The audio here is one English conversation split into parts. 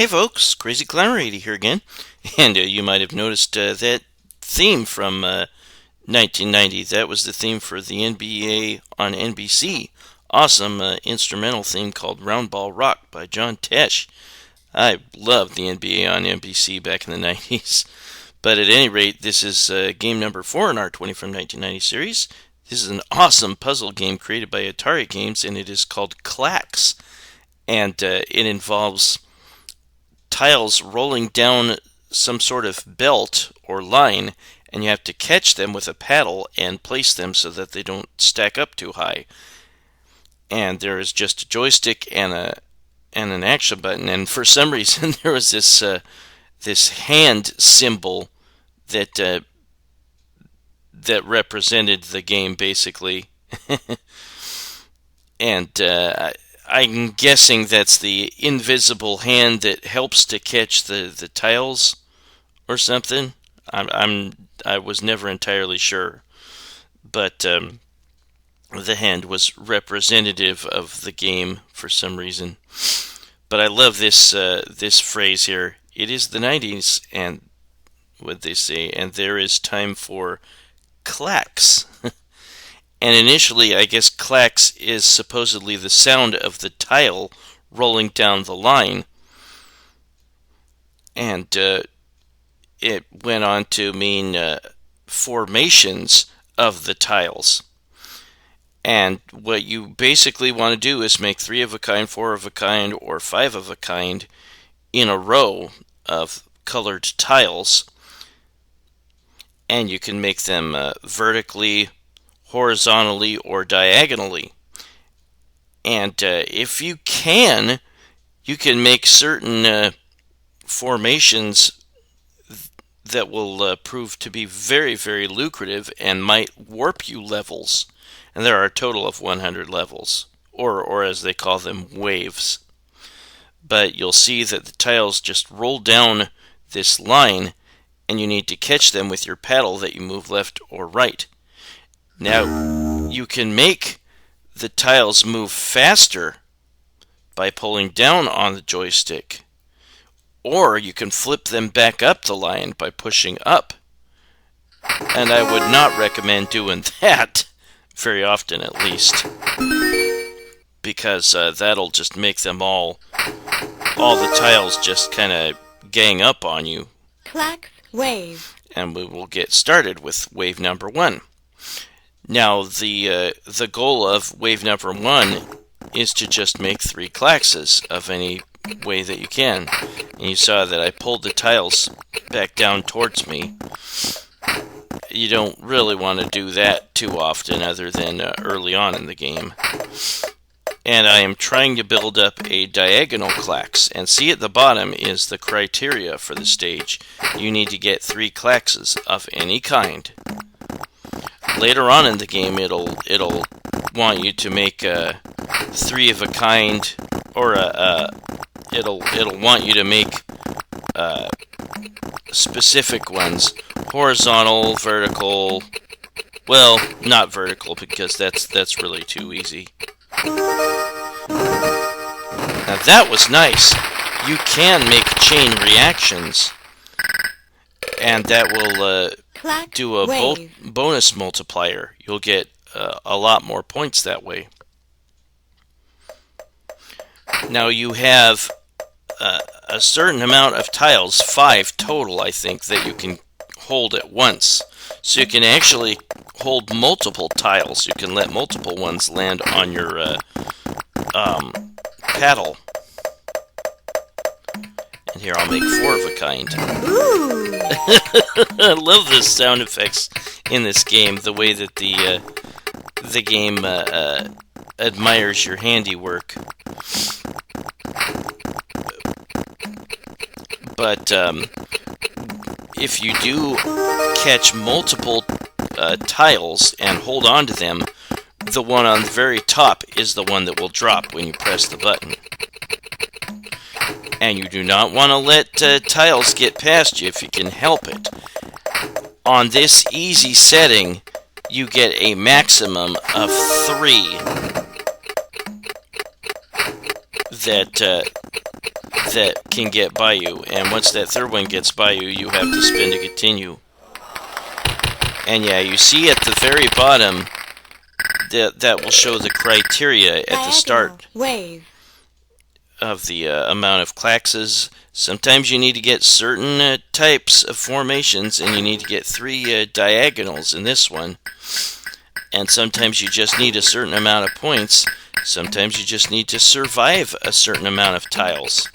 Hey folks, Crazy Clown Radio here again, and you might have noticed that theme from 1990. That was the theme for the NBA on NBC. Awesome instrumental theme called Round Ball Rock by John Tesh. I loved the NBA on NBC back in the 90s. But at any rate, this is game number 4 in our 20 from 1990 series. This is an awesome puzzle game created by Atari Games, and it is called Klax. And it involves tiles rolling down some sort of belt or line, and you have to catch them with a paddle and place them so that they don't stack up too high. And there is just a joystick and an action button, and for some reason there was this hand symbol that represented the game basically. And I'm guessing that's the invisible hand that helps to catch the tiles or something. I was never entirely sure, but the hand was representative of the game for some reason. But I love this phrase here. It is the 90s, and what they say, and there is time for Klax. And initially, I guess klax is supposedly the sound of the tile rolling down the line. And it went on to mean formations of the tiles. And what you basically want to do is make 3 of a kind, 4 of a kind, or 5 of a kind in a row of colored tiles. And you can make them vertically, horizontally, or diagonally. And if you can make certain formations that will prove to be very, very lucrative and might warp you levels. And there are a total of 100 levels, or as they call them, waves. But you'll see that the tiles just roll down this line, and you need to catch them with your paddle that you move left or right. Now, you can make the tiles move faster by pulling down on the joystick, or you can flip them back up the line by pushing up. And I would not recommend doing that, very often at least, because that'll just make them all the tiles just kind of gang up on you. Klax wave. And we will get started with wave number 1. Now, the goal of wave number 1 is to just make 3 klaxes of any way that you can. And you saw that I pulled the tiles back down towards me. You don't really want to do that too often other than early on in the game. And I am trying to build up a diagonal klax. And see at the bottom is the criteria for the stage. You need to get 3 klaxes of any kind. Later on in the game, it'll want you to make 3 of a kind, or it'll want you to make specific ones: horizontal, vertical. Well, not vertical, because that's really too easy. Now that was nice. You can make chain reactions, and that will do a bonus multiplier. You'll get a lot more points that way. Now you have a certain amount of tiles, 5 total, I think, that you can hold at once. So you can actually hold multiple tiles. You can let multiple ones land on your paddle. And here I'll make 4 of a kind. Ooh. I love the sound effects in this game, the way that the game admires your handiwork. But if you do catch multiple tiles and hold on to them, the one on the very top is the one that will drop when you press the button. And you do not want to let tiles get past you if you can help it. On this easy setting, you get a maximum of 3 that can get by you, and once that third one gets by you, you have to spin to continue. And yeah, you see at the very bottom that will show the criteria at the start wave of the amount of klaxs. Sometimes you need to get certain types of formations, and you need to get 3 diagonals in this one. And sometimes you just need a certain amount of points. Sometimes you just need to survive a certain amount of tiles.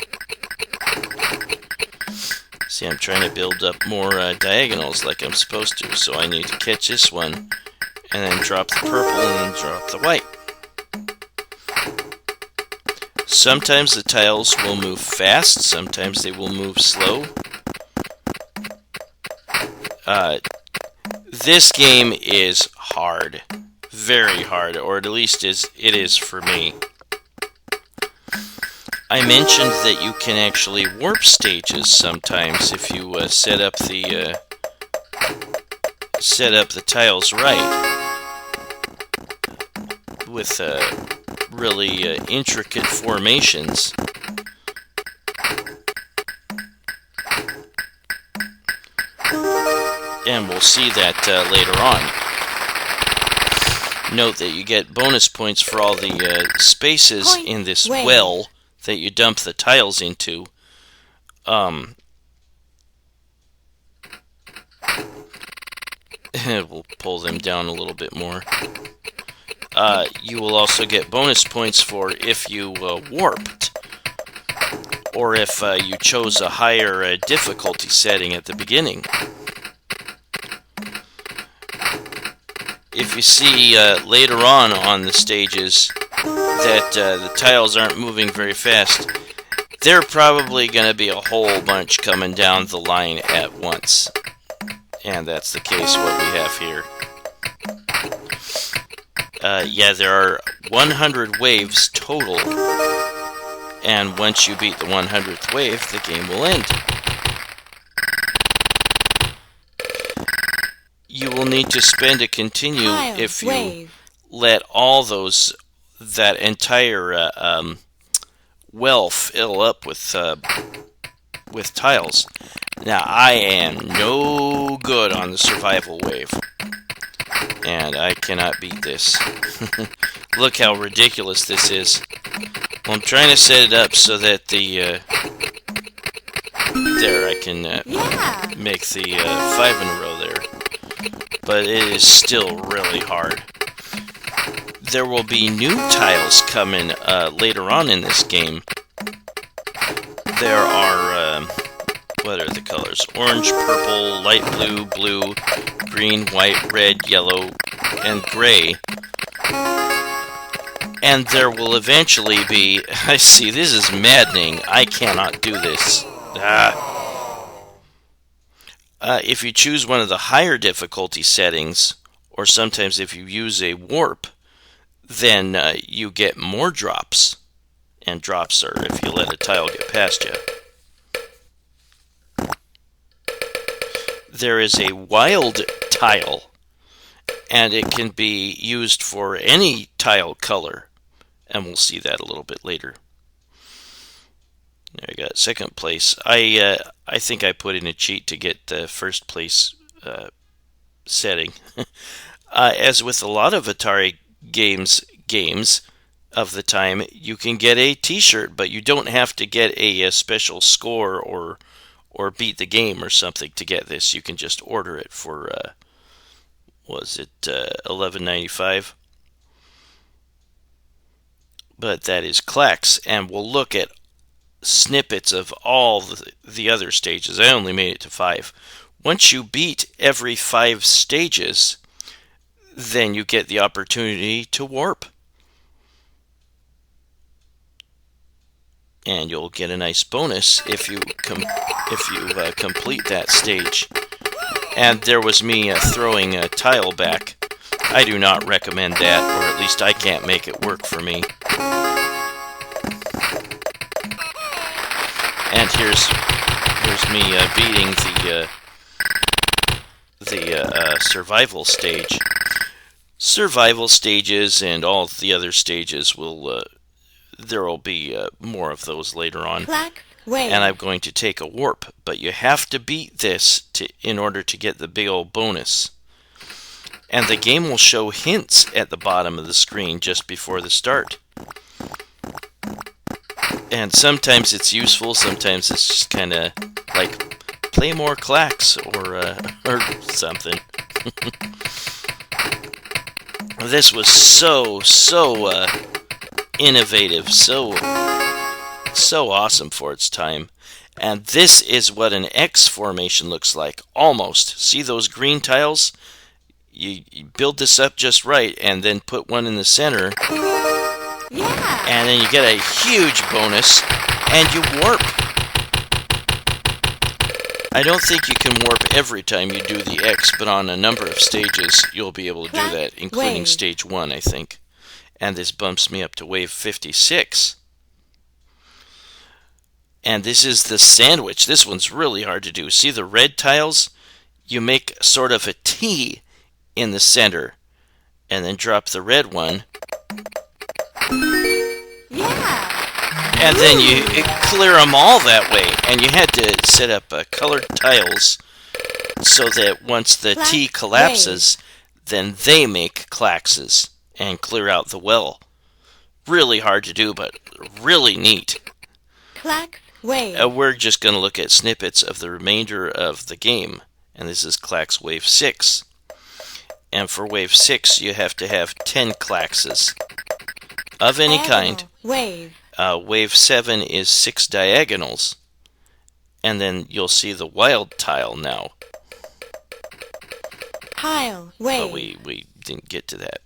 See, I'm trying to build up more diagonals like I'm supposed to, so I need to catch this one, and then drop the purple, and then drop the white. Sometimes the tiles will move fast, sometimes they will move slow. This game is hard. Very hard, or at least it is for me. I mentioned that you can actually warp stages sometimes if you set up the tiles right with really intricate formations. And we'll see that later on. Note that you get bonus points for all the spaces in this well that you dump the tiles into. We'll pull them down a little bit more. You will also get bonus points for if you warped, or if you chose a higher difficulty setting at the beginning. If you see later on the stages that the tiles aren't moving very fast, they're probably going to be a whole bunch coming down the line at once. And that's the case what we have here. Yeah, there are 100 waves total. And once you beat the 100th wave, the game will end. You will need to spend a continue if you let all that entire well fill up with tiles. Now, I am no good on the survival wave, and I cannot beat this. Look how ridiculous this is. Well, I'm trying to set it up so that there I can make the 5 in a row there. But it is still really hard. There will be new tiles coming later on in this game. There are, what are the colors? Orange, purple, light blue, blue, green, white, red, yellow, and gray. And there will eventually be, I see, this is maddening. I cannot do this. If you choose one of the higher difficulty settings, or sometimes if you use a warp, then you get more drops. And drops are if you let a tile get past you. There is a wild tile, and it can be used for any tile color. And we'll see that a little bit later. There I got second place. I think I put in a cheat to get the first place setting. As with a lot of Atari games of the time, you can get a T-shirt, but you don't have to get a special score or beat the game or something to get this. You can just order it for was it $11.95? But that is Klax, and we'll look at snippets of all the other stages. I only made it to 5. Once you beat every 5 stages, then you get the opportunity to warp. And you'll get a nice bonus if you complete that stage. And there was me throwing a tile back. I do not recommend that, or at least I can't make it work for me. And here's me beating the survival stage. Survival stages and all the other stages will there will be more of those later on. Klax, wave. And I'm going to take a warp, but you have to beat this in order to get the big old bonus. And the game will show hints at the bottom of the screen just before the start. And sometimes it's useful, sometimes it's just kind of like, play more Klax or something. This was so innovative, so awesome for its time. And this is what an X formation looks like, almost. See those green tiles? You build this up just right, and then put one in the center. Yeah. And then you get a huge bonus, and you warp. I don't think you can warp every time you do the X, but on a number of stages, you'll be able to do that, including stage 1, I think. And this bumps me up to wave 56. And this is the sandwich. This one's really hard to do. See the red tiles? You make sort of a T in the center, and then drop the red one. Yeah. And then you clear them all that way. And you had to set up colored tiles so that once the T collapses, then they make klaxs and clear out the well. Really hard to do, but really neat. Klax, wave. We're just going to look at snippets of the remainder of the game. And this is Klax Wave 6. And for Wave 6, you have to have 10 klaxs of any kind. Wave. Wave 7 is 6 diagonals. And then you'll see the wild tile now. Tile, wave. But we didn't get to that.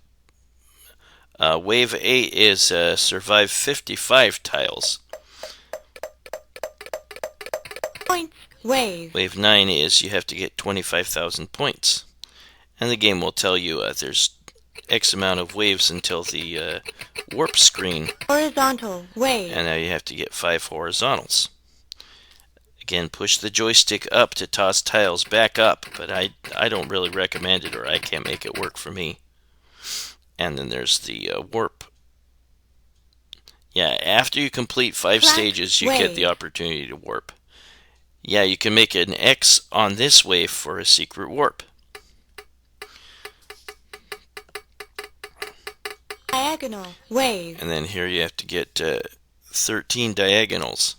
Wave 8 is survive 55 tiles. Points, wave. Wave 9 is you have to get 25,000 points. And the game will tell you there's X amount of waves until the warp screen. Horizontal, wave. And now you have to get 5 horizontals. Again, push the joystick up to toss tiles back up, but I don't really recommend it, or I can't make it work for me. And then there's the warp. Yeah, after you complete 5 stages, you get the opportunity to warp. Yeah, you can make an X on this wave for a secret warp. Diagonal, wave. And then here you have to get 13 diagonals.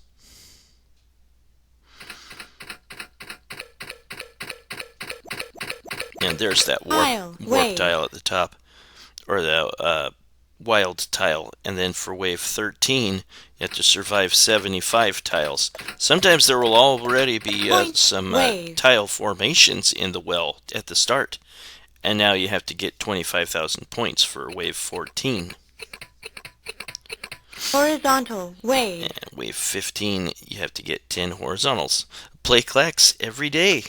And there's that warp tile at the top, or the wild tile. And then for wave 13, you have to survive 75 tiles. Sometimes there will already be some tile formations in the well at the start. And now you have to get 25,000 points for wave 14. Horizontal, wave. And wave 15, you have to get 10 horizontals. Play Klax every day.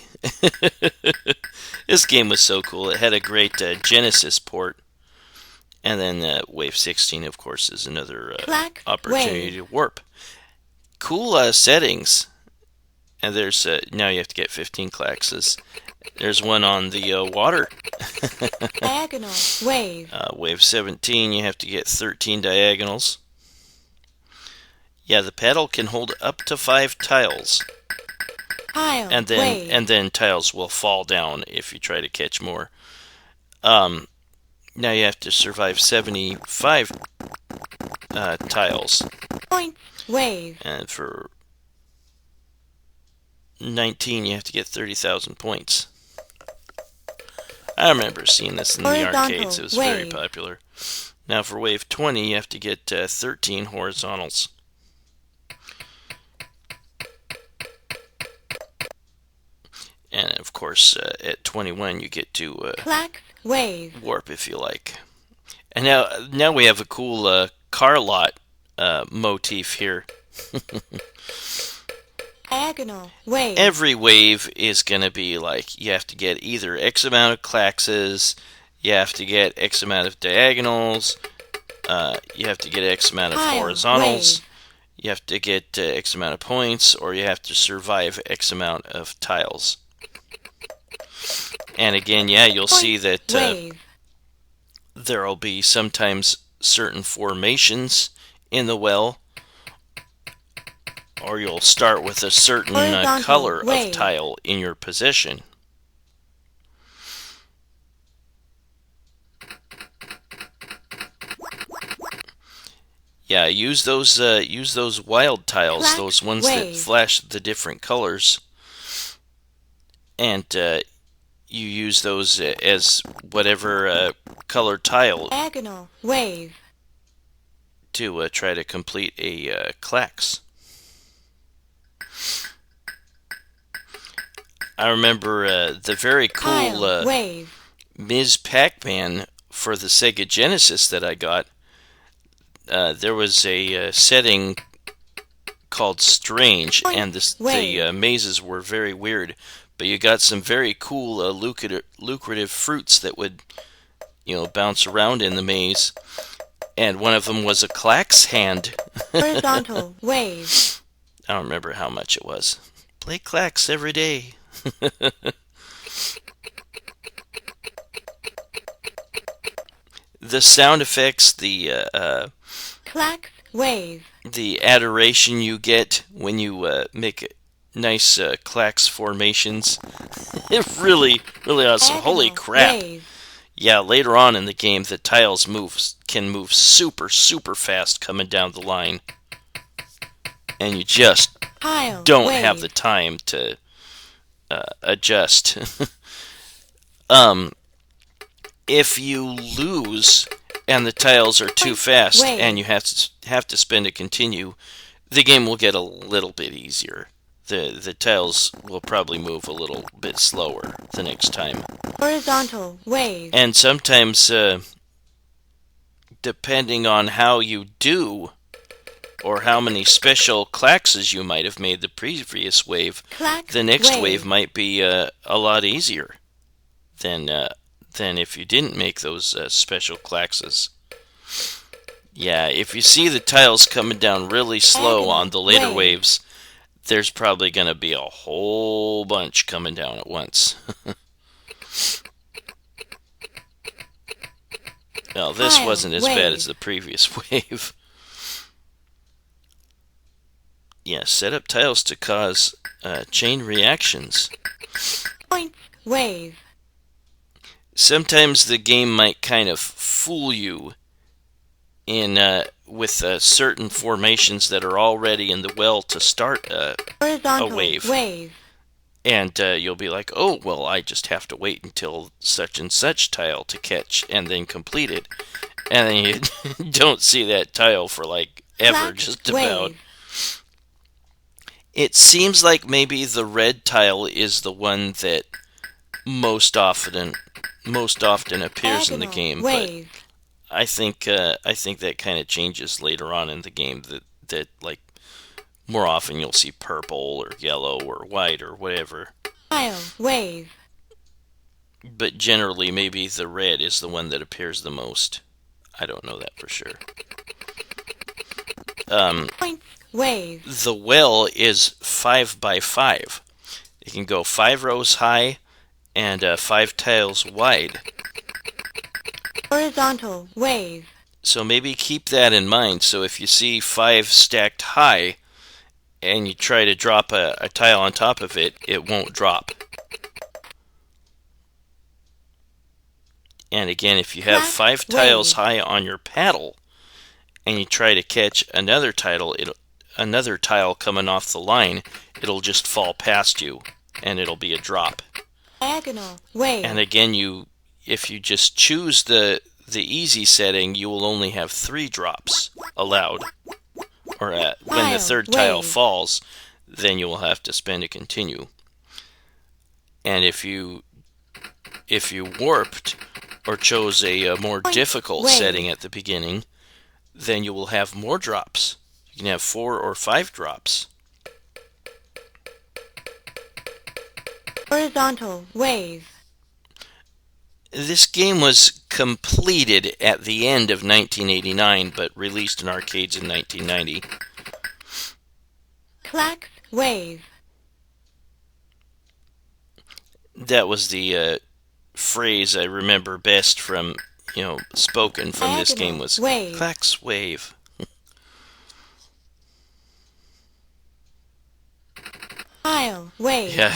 This game was so cool. It had a great Genesis port. And then wave 16, of course, is another opportunity to warp. Cool settings. And there's now you have to get 15 klaxs. There's one on the water. Diagonal, wave. Wave 17, you have to get 13 diagonals. Yeah, the paddle can hold up to 5 tiles. Tile, and then tiles will fall down if you try to catch more. Now you have to survive 75 tiles. Point, wave. And for 19, you have to get 30,000 points. I remember seeing this in the arcades. It was very popular. Now for wave 20, you have to get 13 horizontals. And of course, at 21, you get to Klax, wave. Warp if you like. And now we have a cool car lot motif here. Diagonal, wave. Every wave is going to be like, you have to get either X amount of klaxs, you have to get X amount of diagonals, you have to get X amount of horizontals, you have to get X amount of points, or you have to survive X amount of tiles. And again, yeah, you'll see that there will be sometimes certain formations in the well, or you'll start with a certain color of tile in your possession. Yeah, use those wild tiles, Klax, those ones that flash the different colors, and you use those as whatever color tile diagonal wave to try to complete a klax. I remember the very cool Ms. Pac-Man for the Sega Genesis that I got. There was a setting called Strange, and the mazes were very weird. But you got some very cool lucrative fruits that would, bounce around in the maze. And one of them was a klax hand. horizontal wave. I don't remember how much it was. Play klax every day. The sound effects, the Klax wave. The adoration you get when you make nice klax formations. It really awesome. Holy crap. Wave. Yeah, later on in the game, the tiles can move super fast coming down the line. And you just don't have the time to adjust. If you lose and the tiles are too fast and you have to spend a continue, the game will get a little bit easier. The tiles will probably move a little bit slower the next time. Horizontal wave. And sometimes, depending on how you do, or how many special klaxes you might have made the previous wave, the next wave might be a lot easier than if you didn't make those special klaxes. Yeah, if you see the tiles coming down really slow on the later waves, there's probably going to be a whole bunch coming down at once. Well, this wasn't as bad as the previous wave. Yeah, set up tiles to cause chain reactions. Point wave. Sometimes the game might kind of fool you with certain formations that are already in the well to start a wave. And you'll be like, oh, well, I just have to wait until such and such tile to catch and then complete it. And then you don't see that tile for like ever, just about. It seems like maybe the red tile is the one that most often appears in the game, but I think that kind of changes later on in the game. That like more often you'll see purple or yellow or white or whatever. Wave. But generally, maybe the red is the one that appears the most. I don't know that for sure. Wave. The well is 5 by 5. It can go 5 rows high and 5 tiles wide. Horizontal wave. So maybe keep that in mind. So if you see 5 stacked high and you try to drop a tile on top of it, it won't drop. And again, if you have 5 tiles high on your paddle and you try to catch another tile coming off the line, it'll just fall past you and it'll be a drop. Diagonal wave. And again, if you just choose the easy setting, you will only have 3 drops allowed. Or when the third tile falls, then you will have to spend a continue. And if you warped or chose a more difficult setting at the beginning, then you will have more drops. You can have 4 or 5 drops. Horizontal wave. This game was completed at the end of 1989, but released in arcades in 1990. Klax wave. That was the phrase I remember best from, spoken from this game was wave. Klax wave. tile, wave, Yeah,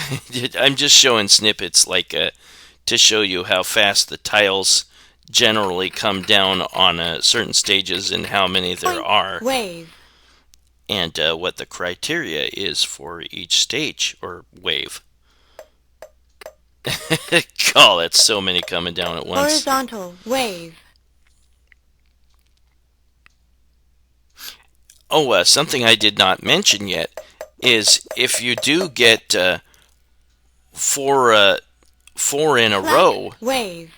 I'm just showing snippets like to show you how fast the tiles generally come down on certain stages and how many there point, are, wave, and what the criteria is for each stage or wave. God, that's so many coming down at once. horizontal, wave, Oh, something I did not mention yet is if you do get four in a klax, row, wave,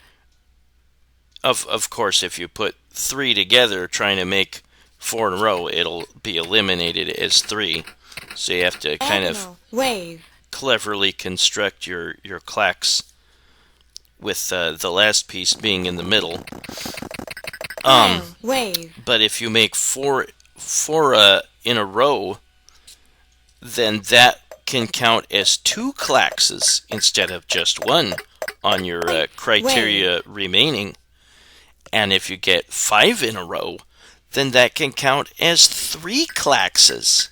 of course, if you put three together trying to make four in a row, it'll be eliminated as three. So you have to kind of diagonal, wave, cleverly construct your klaxs with the last piece being in the middle. tile, wave, But if you make four in a row, then that can count as two klaxes instead of just one on your criteria remaining. And if you get 5 in a row, then that can count as 3 klaxes.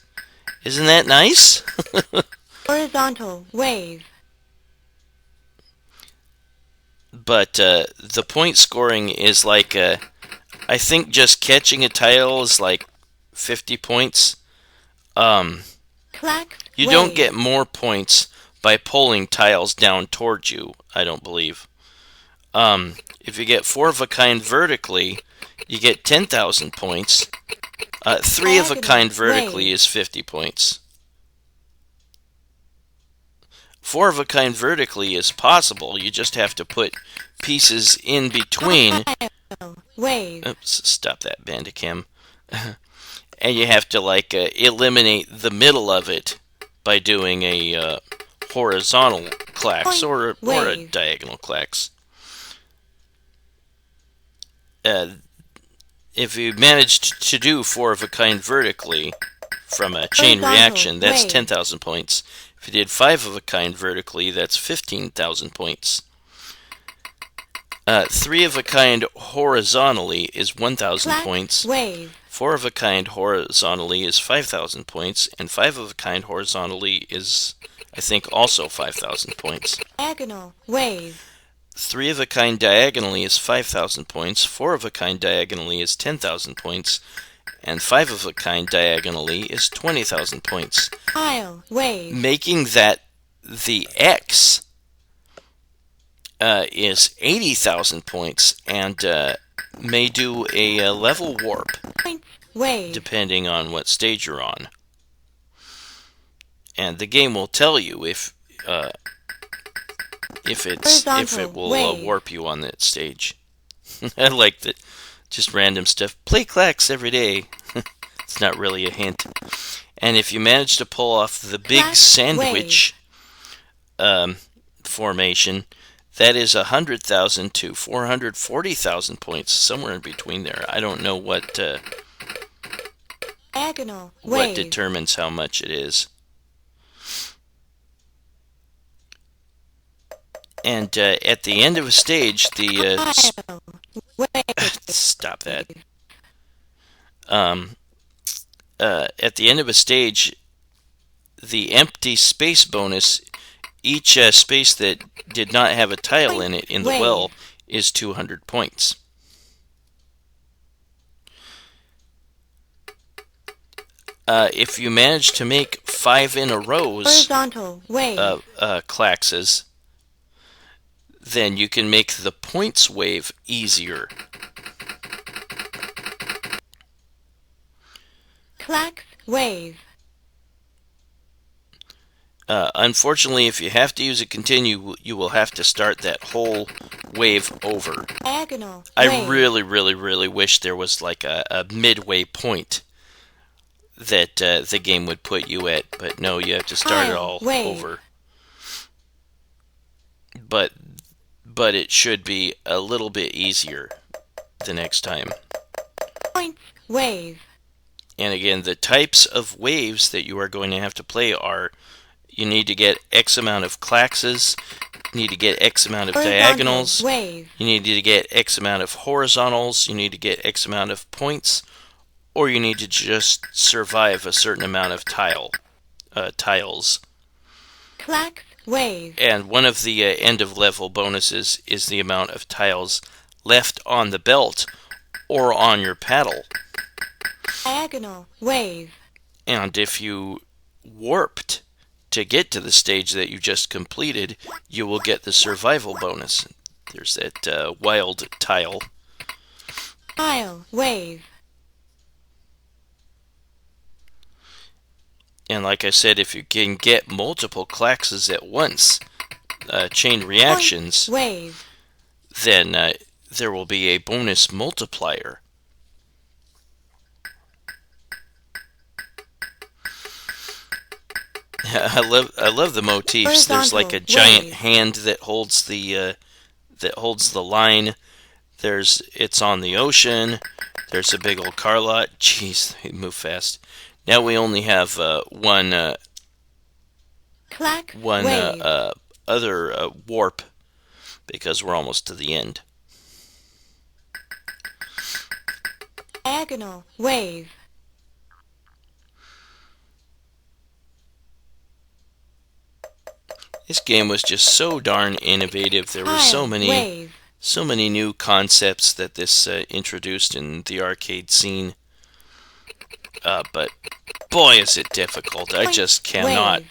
Isn't that nice? horizontal, wave, But the point scoring is like, I think just catching a tile is like 50 points. klax, You wave, don't get more points by pulling tiles down towards you, I don't believe. If you get 4 of a kind vertically, you get 10,000 points. 3 of a kind vertically is 50 points. 4 of a kind vertically is possible. You just have to put pieces in between. tile, wave, Oops, stop that, Bandicam. And you have to like eliminate the middle of it by doing a horizontal klax or a diagonal klax. If you managed to do 4 of a kind vertically from a chain reaction, that's 10,000 points. If you did 5 of a kind vertically, that's 15,000 points. 3 of a kind horizontally is 1,000 klax, points. wave, 4 of a kind horizontally is 5,000 points, and 5 of a kind horizontally is, I think, also 5,000 points. diagonal, wave, 3 of a kind diagonally is 5,000 points, 4 of a kind diagonally is 10,000 points, and 5 of a kind diagonally is 20,000 points. tile, wave, Making that the X is 80,000 points and may do a level warp point, wave, depending on what stage you're on. And the game will tell you if it will warp you on that stage. I like that. Just random stuff. Play klax every day. It's not really a hint. And if you manage to pull off the big klax, sandwich formation, that is 100,000 to 440,000 points, somewhere in between there. I don't know what diagonal, what wave, determines how much it is. And at the end of a stage, the tile, wave, stop that. At the end of a stage, the empty space bonus, each space that did not have a tile in it in the well, is 200 points. If you manage to make 5 in a rows horizontal, wave, klaxes, then you can make the points wave easier. klax, wave, Unfortunately, if you have to use a continue, you will have to start that whole wave over. diagonal, I wave, really, really, really wish there was like a midway point that the game would put you at, but no, you have to start it all over. But it should be a little bit easier the next time. point, wave, And again, the types of waves that you are going to have to play are: you need to get X amount of klaxes, you need to get X amount of diagonals, wave, you need to get X amount of horizontals, you need to get X amount of points, or you need to just survive a certain amount of tiles. Klax wave. And one of the end of level bonuses is the amount of tiles left on the belt or on your paddle. Diagonal wave. And if you warped to get to the stage that you just completed, you will get the survival bonus. There's that wild tile. Tile wave. And like I said, if you can get multiple klaxes at once, chain reactions, Wave. then there will be a bonus multiplier. I love the motifs. There's like a giant hand that holds the line. It's on the ocean. There's a big old car lot. Jeez, they move fast. Now we only have one other warp because we're almost to the end. Diagonal wave. This game was just so darn innovative. There were so many new concepts that this introduced in the arcade scene. But boy, is it difficult. I just cannot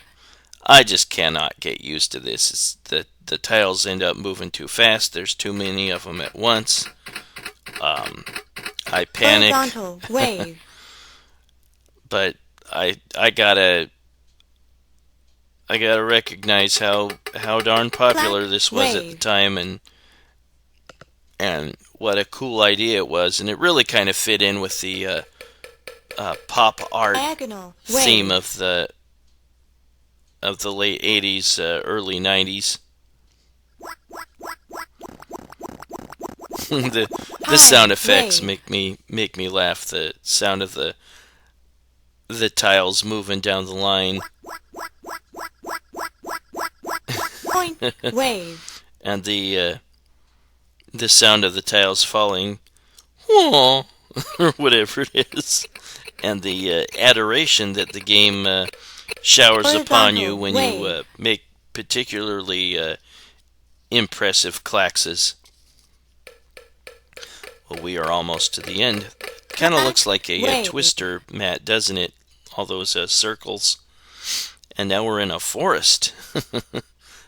get used to this. The tiles end up moving too fast. There's too many of them at once. I panic. Wave. But I gotta recognize how darn popular this was at the time, and what a cool idea it was, and it really kind of fit in with the pop art theme of the late 80s, early 90s. the sound effects make me laugh. The sound of the tiles moving down the line. Wave. And the sound of the tiles falling, or whatever it is, and the adoration that the game showers upon you when you make particularly impressive klaxes. Well, we are almost to the end. Kind of looks like a twister mat, doesn't it? All those circles. And now we're in a forest.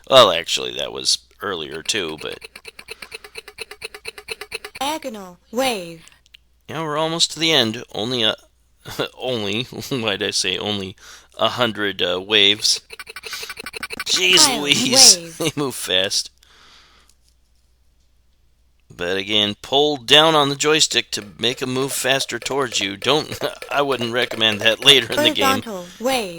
Well, actually, that was earlier too, but... Diagonal wave. Yeah, we're almost to the end. Only, why'd I say only 100 waves? Jeez Louise, they move fast. But again, pull down on the joystick to make them move faster towards you. I wouldn't recommend that later in the game.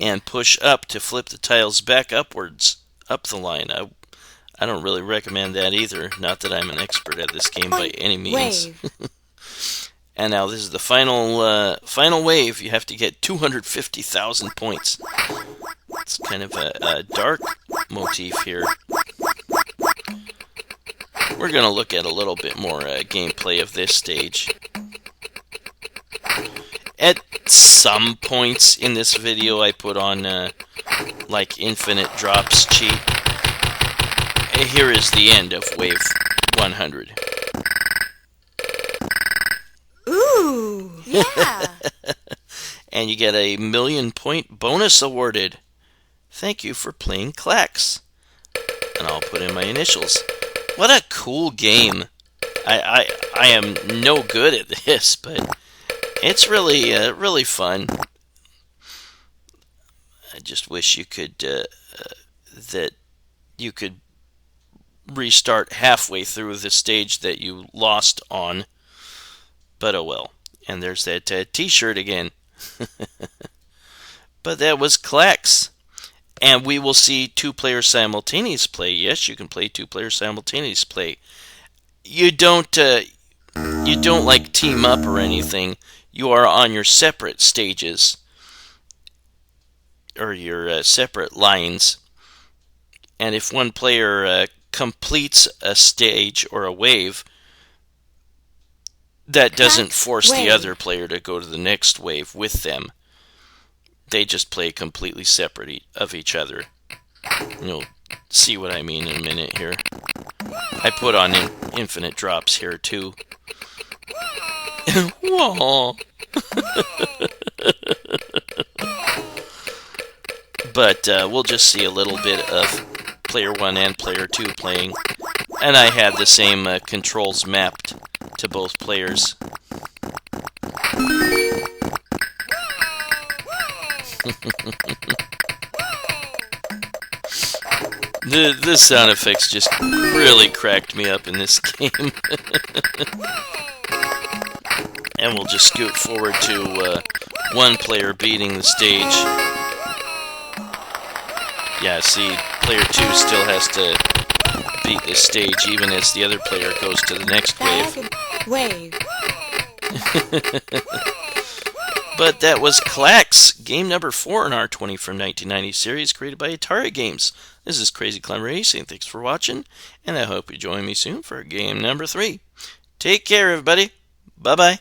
And push up to flip the tiles back upwards, up the line. I don't really recommend that either. Not that I'm an expert at this game by any means. And now this is the final wave. You have to get 250,000 points. It's kind of a dark motif here. We're going to look at a little bit more gameplay of this stage. At some points in this video, I put on like infinite drops cheat. Here is the end of wave 100. Ooh, yeah. And you get a 1,000,000-point bonus awarded. Thank you for playing Klax. And I'll put in my initials. What a cool game. I am no good at this, but it's really really fun. I just wish you could that you could restart halfway through the stage that you lost on. But oh well. And there's that t-shirt again. But that was Klax. And we will see 2 players simultaneous play. Yes, you can play 2 players simultaneous play. You don't like team up or anything. You are on your separate stages or your separate lines. And if one player completes a stage or a wave, that doesn't force the other player to go to the next wave with them. They just play completely separate of each other. You'll see what I mean in a minute here. I put on infinite drops here too. Whoa. But we'll just see a little bit of player 1 and player 2 playing. And I had the same controls mapped to both players. The sound effects just really cracked me up in this game. And we'll just scoot forward to one player beating the stage. Yeah, see, player 2 still has to beat this stage even as the other player goes to the next wave. Wave. But that was Klax, game number 4 in our 20 from 1990 series created by Atari Games. This is Crazy Clown Racing. Thanks for watching, and I hope you join me soon for game number 3. Take care, everybody. Bye-bye.